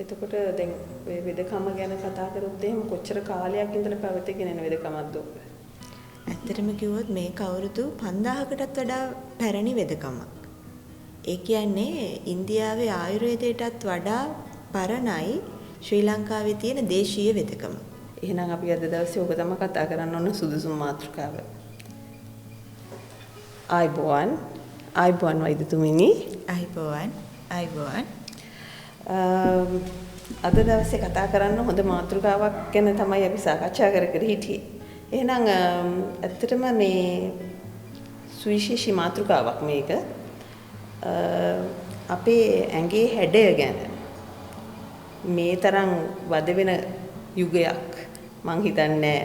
එතකොට දැන් ඔය වෙදකම ගැන කතා කරොත් එහෙම කොච්චර කාලයක් ඉඳලා පැවතගෙන යන වෙදකමක්ද ඔක? ඇත්තටම කිව්වොත් මේක අවුරුදු 5000කටත් වඩා පැරණි වෙදකමක්. ඒ කියන්නේ ඉන්දියාවේ ආයුර්වේදයටත් වඩා පරණයි ශ්‍රී ලංකාවේ තියෙන දේශීය වෙදකම. එහෙනම් අපි අද දවසේ ඕක තමයි කතා කරන්න ඕන සුදුසුම මාතෘකාව. ආයිබෝන් වෛද්‍යතුමිනි. ආයිබෝන්. අද දවසේ කතා කරන්න හොඳ මාතෘකාවක් ගැන තමයි අපි සාකච්ඡා කර හිටියේ. එහෙනම් ඇත්තටම මේ සුවිශේෂී මාතෘකාවක් මේක. අපේ ඇඟේ හැඩය ගැන මේ තරම් වද වෙන යුගයක් මං හිතන්නේ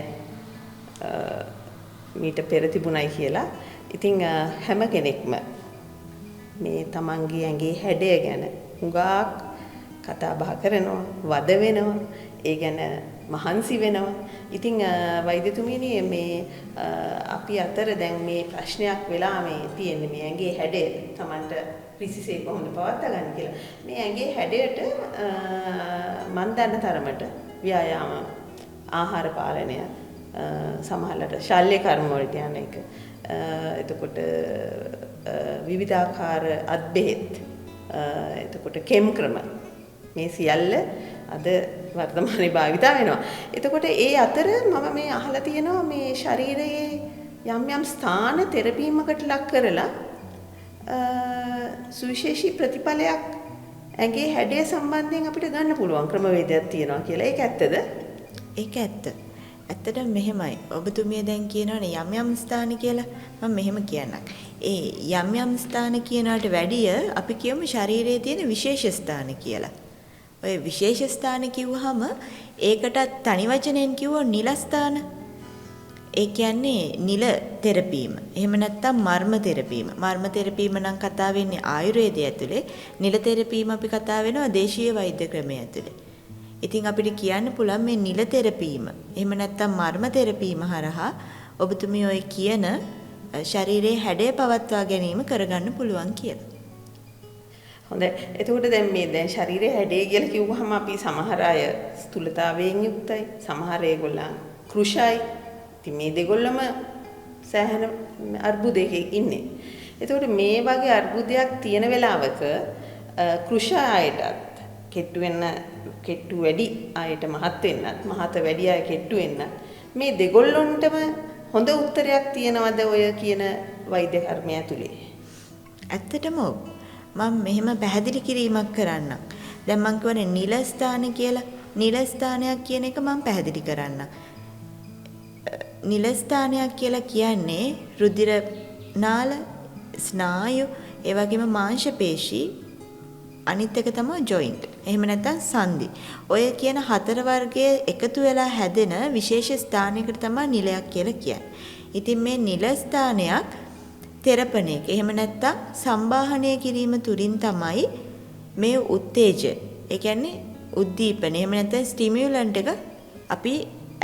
මීට පෙර තිබුණයි කියලා. ඉතින් හැම කෙනෙක්ම මේ තමන්ගේ ඇඟේ හැඩය ගැන හුඟක් කතා බහ කරනවා, වද වෙනවා, ඒ ගැන මහන්සි වෙනවා. ඉතින් වෛද්‍යතුමියනි මේ අපි අතර දැන් මේ ප්‍රශ්නයක් වෙලා මේ තියෙන්නේ මේ ඇඟේ හැඩය තමන්ට පිසිසේ කොහොමද පවත්වා ගන්න කියලා. මේ ඇඟේ හැඩයට මන් දන්න තරමට ව්‍යායාම, ආහාර පාලනය, සමහරවිට ශල්‍ය කර්ම වලට යන එක, එතකොට විවිධාකාර අත්බෙහෙත්, එතකොට කෙම් ක්‍රම මේ සියල්ල අද වර්තමානයේ භාවිත වෙනවා. එතකොට ඒ අතර මම මේ අහලා තියෙනවා මේ ශරීරයේ යම් ස්ථාන තෙරපීමකට ලක් කරලා සුවිශේෂී ප්‍රතිඵලයක් ඇඟේ හැඩය සම්බන්ධයෙන් අපිට ගන්න පුළුවන් ක්‍රමවේදයක් තියෙනවා කියලා. ඒක ඇත්තද? ඒක ඇත්ත. ඇත්තටම මෙහෙමයි. ඔබතුමිය දැන් කියනවනේ යම් ස්ථාන කියලා. මම මෙහෙම කියන්නම්. ඒ යම් ස්ථාන කියනකට වැඩිය අපි කියමු ශරීරයේ තියෙන විශේෂ ස්ථාන කියලා. ඔය විශේෂ ස්ථාන කිව්වහම ඒකටත් තනි වචනෙන් කිව්වොත් නිල ස්ථාන. ඒ කියන්නේ නිල තෙරපීම. එහෙම නැත්නම් මර්ම තෙරපීම. මර්ම තෙරපීම නම් කතා වෙන්නේ ආයුර්වේදය ඇතුලේ. නිල තෙරපීම අපි කතා වෙනවා දේශීය වෛද්‍ය ක්‍රමය ඇතුලේ. ඉතින් අපිට කියන්න පුළුවන් මේ නිල තෙරපීම. එහෙම නැත්නම් මර්ම තෙරපීම හරහා ඔබතුමිය ඔය කියන ශරීරයේ හැඩය පවත්වා ගැනීම කරගන්න පුළුවන් කියලා. හොඳයි. එතකොට දැන් ශරීරයේ හැඩය කියලා කිව්වහම අපි සමහර අය ස්ථූලතාවයෙන් යුක්තයි, සමහර ඒගොල්ලන් කෘෂයි. ඉතින් මේ දෙගොල්ලම සෑහෙන අර්බුදයක ඉන්නේ. එතකොට මේ වගේ අර්බුදයක් තියෙන වෙලාවක කෘෂ අයටත් කෙට්ටු වැඩි අයට මහත් වෙන්නත්, මහත වැඩි අය කෙට්ටු වෙන්නත් මේ දෙගොල්ලොන්ටම හොඳ උත්තරයක් තියනවද ඔය කියන වෛද්‍ය කර්මය ඇතුලේ? ඇත්තටම මම මෙහෙම පැහැදිලි කිරීමක් කරන්නම්. දැන් මම කියවනේ නිල ස්ථාන කියලා. නිල ස්ථානයක් කියන එක මම පැහැදිලි කරන්නම්. නිල ස්ථානයක් කියලා කියන්නේ රුධිර නාල, ස්නායු, ඒ වගේම මාංශ පේශී, අනිත් එක තමයි ජොයින්ට්. එහෙම නැත්නම් සන්ධි. ඔය කියන හතර වර්ගයේ එකතු වෙලා හැදෙන විශේෂ ස්ථානයකට තමයි නිලයක් කියලා කියන්නේ. ඉතින් මේ නිල ස්ථානයක් තෙරපන එක. එහෙම නැත්නම් සම්බාහනය කිරීම තුලින් තමයි මේ උත්තේජ, ඒ කියන්නේ උද්දීපන, එහෙම නැත්නම් ස්ටිමියුලන්ට් එක අපි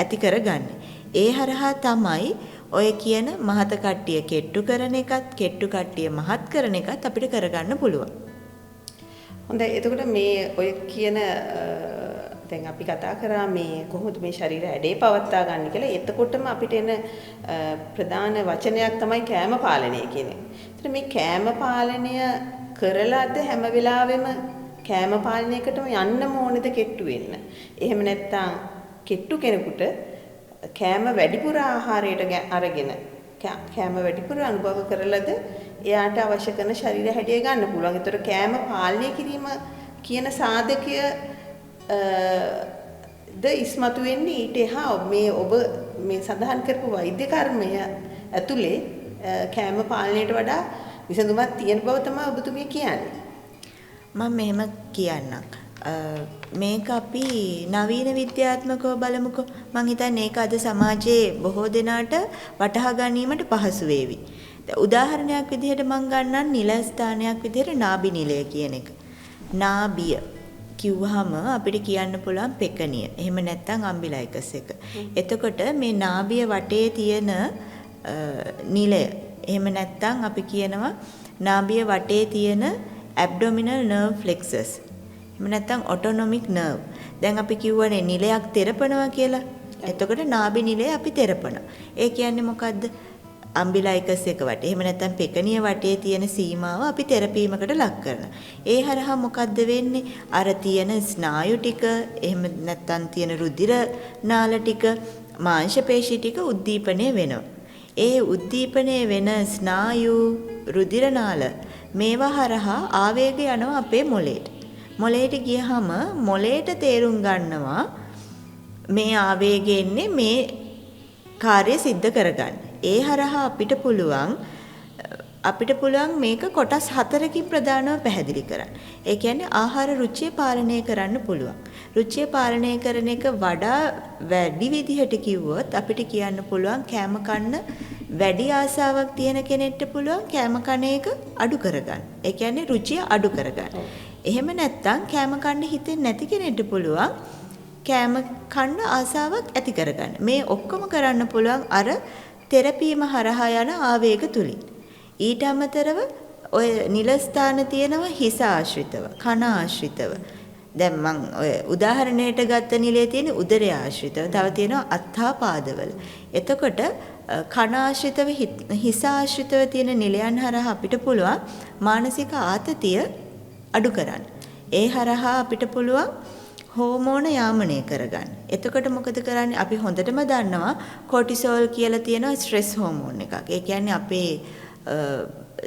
ඇති කරගන්නේ. ඒ හරහා තමයි ඔය කියන මහත කට්ටිය කෙට්ටු කරන එකත්, කෙට්ටු කට්ටිය මහත් කරන එකත් අපිට කරගන්න පුළුවන්. හොඳයි. එතකොට මේ ඔය කියන දැන් අපි කතා කරා මේ කොහොමද මේ ශරීර හැඩේ පවත්වා ගන්න කියලා. එතකොටම අපිට එන ප්‍රධාන වචනයක් තමයි කෑම පාලනය කියන්නේ. එතන මේ කෑම පාලනය කරලාද හැම වෙලාවෙම කෑම පාලනයකටම යන්නම ඕනේද කෙට්ටු වෙන්න? එහෙම නැත්නම් කෙට්ටු කෙනෙකුට කෑම වැඩිපුර ආහාරයට අරගෙන කෑම වැඩිපුර අනුභව කරලාද එයාට අවශ්‍ය කරන ශරීර හැඩය ගන්න පුළුවන්. ඒතර කෑම පාලනය කිරීම කියන සාධකය ද ඉස්මතු වෙන්නේ ඊට එහා මේ ඔබ මේ සඳහන් කරපු වෛද්‍ය කර්මය ඇතුලේ කෑම පාලනයට වඩා විසඳුමක් තියෙන බව තමයි ඔබතුමිය කියන්නේ. මම මෙහෙම කියන්නම්. මේක අපි නවීන විද්‍යාත්මකව බලමුකෝ. මම හිතන්නේ ඒක අද සමාජයේ බොහෝ දෙනාට වටහා ගැනීමට පහසු වේවි. උදාහරණයක් විදිහට මම ගන්නම් නිල ස්ථානයක් විදිහට නාභි නිලය කියන එක. නාභිය කිව්වහම අපිට කියන්න පුළුවන් පෙකණිය. එහෙම නැත්නම් අම්බිලයිකස් එක. එතකොට මේ නාභිය වටේ තියෙන නිලය. එහෙම නැත්නම් අපි කියනවා නාභිය වටේ තියෙන abdominal nerve flexus. එහෙම නැත්නම් ඔටොනොමික් නර්ව්. දැන් අපි කියවනේ නිලයක් තෙරපනවා කියලා. එතකොට නාභි නිලය අපි තෙරපනවා. ඒ කියන්නේ මොකද්ද? අම්බිලයිකස් එක වටේ. එහෙම නැත්නම් පෙකණිය වටේ තියෙන සීමාව අපි තෙරපීමකට ලක් කරනවා. ඒ හරහා මොකද්ද වෙන්නේ? අර තියෙන ස්නායු ටික, එහෙම නැත්නම් තියෙන රුධිර නාල ටික, මාංශ පේශි ටික උද්දීපනය වෙනවා. ඒ උද්දීපනය වෙන ස්නායු, රුධිර නාල මේවා හරහා ආවේග යනවා අපේ මොළයට. මොළයට ගියහම මොළයට තේරුම් ගන්නවා මේ ආවේගය එන්නේ මේ කාර්ය સિદ્ધ කරගන්න. ඒ හරහා අපිට පුළුවන් මේක කොටස් 4කින් ප්‍රධානව පැහැදිලි කරන්න. ඒ කියන්නේ ආහාර රුචිය පාලනය කරන්න පුළුවන්. රුචිය පාලනය කරන එක වඩා වැඩි විදිහට කිව්වොත් අපිට කියන්න පුළුවන් කෑම කන්න වැඩි ආසාවක් තියෙන කෙනෙක්ට පුළුවන් කෑම කන එක අඩු කරගන්න. ඒ කියන්නේ රුචිය අඩු කරගන්න. එහෙම නැත්නම් කෑම කන්න හිතෙන්නේ නැති කෙනෙක්ට පුළුවන් කෑම කන්න ආසාවක් ඇති කරගන්න. මේ ඔක්කොම කරන්න පුළුවන් අර තෙරපීම හරහා යන ආවේග තුලින්. ඊට අමතරව ඔය නිල ස්ථාන තියෙනවා හිස ආශ්‍රිතව, කන ආශ්‍රිතව. දැන් මම ඔය උදාහරණයට ගත්ත නිලයේ තියෙන උදරය ආශ්‍රිතව. තව තියෙනවා අත්හා පාදවල. එතකොට කන ආශ්‍රිතව හිස ආශ්‍රිතව තියෙන නිලයන් හරහා අපිට පුළුවන් මානසික ආතතිය අඩු කරන්න. ඒ හරහා අපිට පුළුවන් හෝමෝන යාමනය කරගන්න. එතකොට මොකද කරන්නේ? අපි හොඳටම දන්නවා කොටිසෝල් කියලා තියෙන ස්ට්‍රෙස් හෝමෝන් එකක්. ඒ කියන්නේ අපේ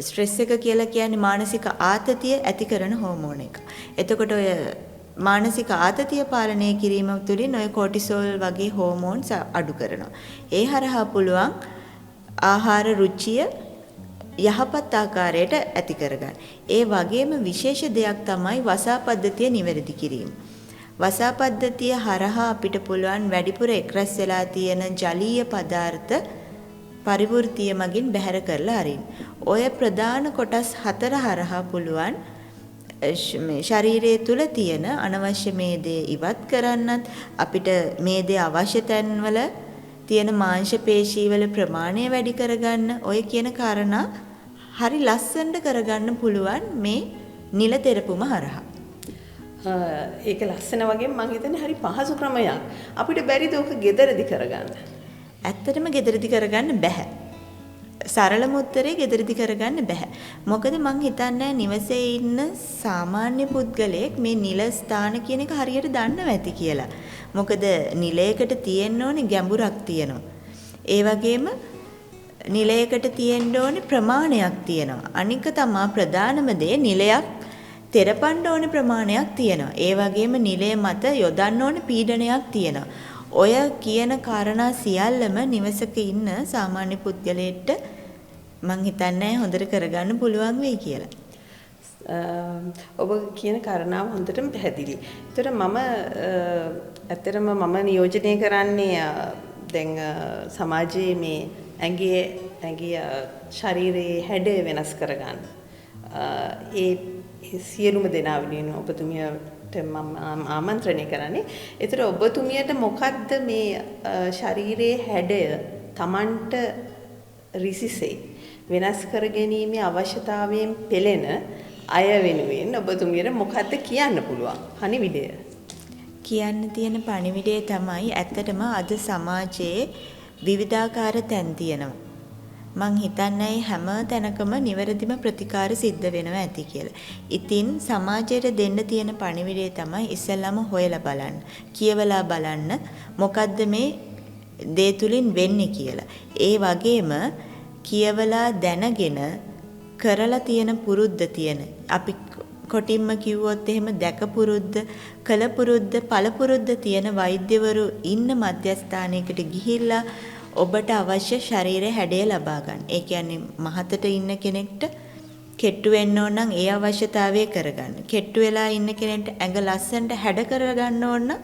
ස්ට්‍රෙස් එක කියලා කියන්නේ මානසික ආතතිය ඇති කරන හෝමෝන එක. එතකොට ඔය මානසික ආතතිය පාලනය කිරීම තුළින් ඔය කොටිසෝල් වගේ හෝමෝන්ස් අඩු කරනවා. ඒ හරහා පුළුවන් ආහාර රුචිය යහපත් ආකාරයට ඇති කරගන්න. ඒ වගේම විශේෂ දෙයක් තමයි වසා පද්ධතිය නිවැරදි කිරීම. වසා පද්ධතිය හරහා අපිට පුළුවන් වැඩිපුර එක්රැස් වෙලා තියෙන ජලීය පදාර්ථ පරිවෘතිය මගින් බැහැර කරලා අරින්න. ඔය ප්‍රධාන කොටස් 4 හරහා පුළුවන් ශරීරයේ තුල තියෙන අනවශ්‍ය මේදේ ඉවත් කරන්නත්, අපිට මේදේ අවශ්‍ය තැන්වල තියෙන මාංශ පේශීවල ප්‍රමාණය වැඩි කරගන්න, ඔය කියන කාරණා හරි ලස්සනට කරගන්න පුළුවන් මේ නිල තෙරපුම හරහා. ඒක ලස්සන වගේ මම හිතන්නේ හරි පහසු ක්‍රමයක්. අපිට බැරිද ඔක ගෙදරදි කරගන්න? ඇත්තටම ගෙදරදි කරගන්න බෑ. සරලම උත්තරේ ගෙදරදි කරගන්න බෑ. මොකද මං හිතන්නේ නිවසේ ඉන්න සාමාන්‍ය පුද්ගලයෙක් මේ නිල ස්ථාන කියන එක හරියට දන්නව ඇති කියලා. මොකද නිලයකට තියෙන්න ඕනේ ගැඹුරක් තියෙනවා. ඒ වගේම නිලයකට තියෙන්න ඕනේ ප්‍රමාණයක් තියෙනවා. අනික තමයි ප්‍රධානම දේ නිලයක් තෙරපන්න ඕනේ ප්‍රමාණයක් තියෙනවා. ඒ වගේම නිලය මත යොදන්න ඕනේ පීඩනයක් තියෙනවා. ඔය කියන කාරණා සියල්ලම නිවසක ඉන්න සාමාන්‍ය පුද්ගලයෙක්ට මං හිතන්නේ හොඳට කරගන්න පුළුවන් වෙයි කියලා. ඔබ කියන කාරණාව හොඳටම පැහැදිලි. ඒතර මම ඇත්තටම මම නියෝජනය කරන්නේ දැන් සමාජයේ මේ ඇඟේ ශරීරයේ හැඩය වෙනස් කරගන්න. ඒ සියලුම දෙනා වෙනුවෙන් ඔබතුමියට මම ආමන්ත්‍රණය කරන්නේ. ඒතර ඔබතුමියට මොකද්ද මේ ශරීරයේ හැඩය Tamanට රිසිසේ වෙනස් කර ගැනීමේ අවශ්‍යතාවයෙන් පෙළෙන අය වෙනුවෙන් ඔබතුමියට මොකද්ද කියන්න පුළුවන් පණිවිඩය? කියන්න තියෙන පණිවිඩය තමයි ඇත්තටම අද සමාජයේ විවිධාකාර තැන් තියෙනවා. මං හිතන්නේ හැම තැනකම නිවැරදිම ප්‍රතිකාර සිද්ධ වෙනවා ඇති කියලා. ඉතින් සමාජයට දෙන්න තියෙන පණිවිඩය තමයි ඉස්සෙල්ලාම හොයලා බලන්න. කියවලා බලන්න මොකද්ද මේ දේ තුලින් වෙන්නේ කියලා. ඒ වගේම කියවලා දැනගෙන කරලා තියෙන පුරුද්ද තියෙන. අපි කොටින්ම කිව්වොත් එහෙම දැක පුරුද්ද, කළ පුරුද්ද, පළ පුරුද්ද තියෙන වෛද්‍යවරු ඉන්න මධ්‍යස්ථානයකට ගිහිල්ලා ඔබට අවශ්‍ය ශරීරයේ හැඩය ලබා ගන්න. ඒ කියන්නේ මහතට ඉන්න කෙනෙක්ට කෙට්ටු වෙන්න ඕන නම් ඒ අවශ්‍යතාවය කරගන්න. කෙට්ටු වෙලා ඉන්න කෙනෙක්ට ඇඟ ලස්සනට හැඩ කරගන්න ඕන නම්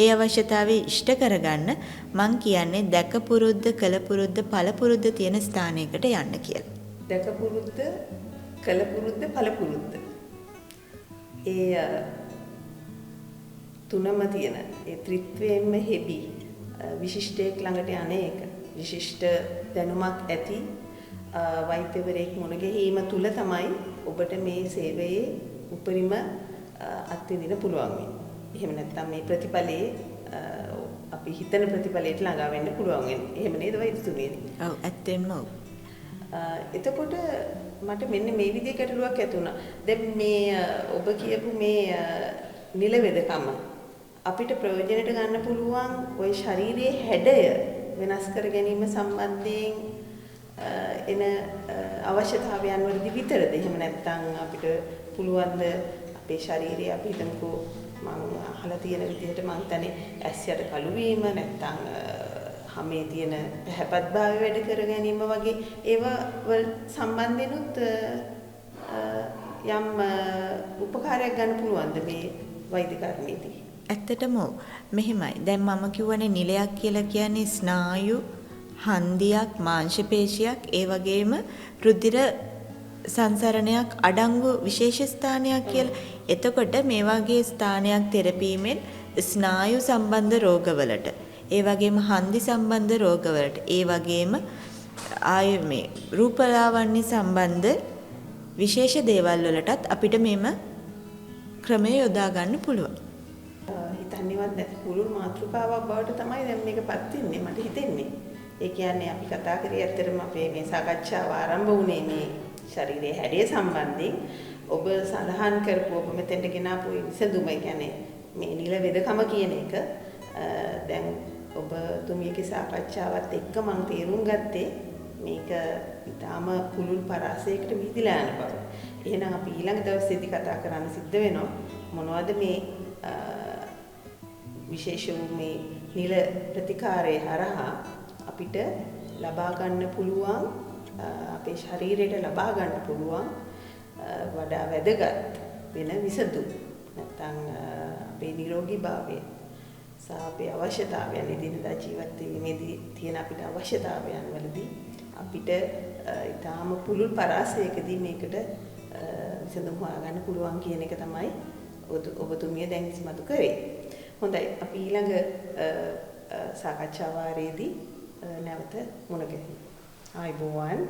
ඒ අවශ්‍යතාවය ඉෂ්ට කරගන්න. මං කියන්නේ දැක පුරුද්ද, කළ පුරුද්ද, පළ පුරුද්ද තියෙන ස්ථානයකට යන්න කියලා. දැක පුරුද්ද, කළ පුරුද්ද, පළ පුරුද්ද. ඒ තුනම තියෙන ඒ ත්‍රිත්වයෙන්ම හෙබි විශිෂ්ටයෙක් ළඟට යන්නේක විශිෂ්ට දැනුමක් ඇති වෛද්‍යවරයෙක් මුණ ගැහිීම තුල තමයි ඔබට මේ සේවයේ උපරිම අත්විඳින්න පුළුවන් වෙන්නේ. එහෙම නැත්නම් මේ ප්‍රතිඵලයේ අපි හිතන ප්‍රතිඵලයට ළඟා වෙන්න පුළුවන් වෙන්නේ. එහෙම නේද වෛද්‍යතුමියනි? ඔව් ඇත්තෙන්ම ඔව්. එතකොට මට මෙන්න මේ විදිහේ ගැටලුවක් ඇති වුණා. දැන් මේ ඔබ කියපු මේ නිල වෙදකම අපිට ප්‍රයෝජනයට ගන්න පුළුවන් ওই ශාරීරියේ හැඩය වෙනස් කර ගැනීම සම්බන්ධයෙන් එන අවශ්‍යතාවයන් වලදී විතරද? එහෙම නැත්නම් අපිට පුළුවන් ද අපේ ශාරීරිය අපි හිතමුකෝ මම අහලා තියෙන විදිහට මං හිතන්නේ ඇස් යට කළු වීම නැත්නම් හැමේ තියෙන පැහැපත්භාවය වැඩි කර ගැනීම වගේ ඒවා සම්බන්ධෙනුත් යම් උපකාරයක් ගන්න පුළුවන්ද මේ වෛද්‍ය කර්මයේදී? ඇත්තටම මෙහෙමයි. දැන් මම කියවනේ නිලයක් කියලා කියන්නේ ස්නායු, හන්දියක්, මාංශ පේශියක්, ඒ වගේම රුධිර සංසරණයක් අඩංගු විශේෂ ස්ථානයක් කියලා. එතකොට මේ වගේ ස්ථානයක් තෙරපීමෙන් ස්නායු සම්බන්ධ රෝගවලට, ඒ වගේම හන්දි සම්බන්ධ රෝගවලට, ඒ වගේම ආයේ මේ රූපලාවන්‍ය සම්බන්ධ විශේෂ දේවල් වලටත් අපිට මෙම ක්‍රමය යොදා ගන්න පුළුවන්. හිතන්නේවත් නැති පුළුල් මාතෘකාවක් බවට තමයි දැන් මේකපත් වෙන්නේ මට හිතෙන්නේ. ඒ කියන්නේ අපි කතා කරේ ඇත්තටම අපේ මේ සාකච්ඡාව ආරම්භ වුණේ මේ ශරීරයේ හැඩය සම්බන්ධයෙන්. ඔබ සඳහන් කරපු ඔබ මෙතෙන්ට ගෙනාපු විසඳුම කියන්නේ මේ නිල වෙදකම කියන එක දැන් ඔබ තුමියගේ සාකච්ඡාවත් එක්ක මම තේරුම් ගත්තේ මේක ඊටාම පුළුල් පරාසයකට විහිදලා යන බව. එහෙනම් අපි ඊළඟ දවසේදී කතා කරන්න සිද්ධ වෙනවා මොනවද මේ විශේෂ වූ මේ නිල ප්‍රතිකාරය හරහා අපිට ලබා ගන්න පුළුවන් අපේ ශරීරයට ලබා ගන්න පුළුවන් වඩා වැදගත් වෙන විසඳුම් නැත්නම් අපේ නිරෝගීභාවය සහ අපේ අවශ්‍යතාවයන් එදිනදා ජීවත් වීමේදී තියෙන අපිට අවශ්‍යතාවයන් වලදී අපිට ඊටාම පුළුල් පරාසයකදී මේකට විසඳුම් හොයාගන්න පුළුවන් කියන එක තමයි ඔබතුමිය දැන් ඉස්මතු කරේ. හොඳයි අපි ඊළඟ සාකච්ඡා වාරයේදී නැවත මුණ ගැහෙමු. ආයුබෝවන්.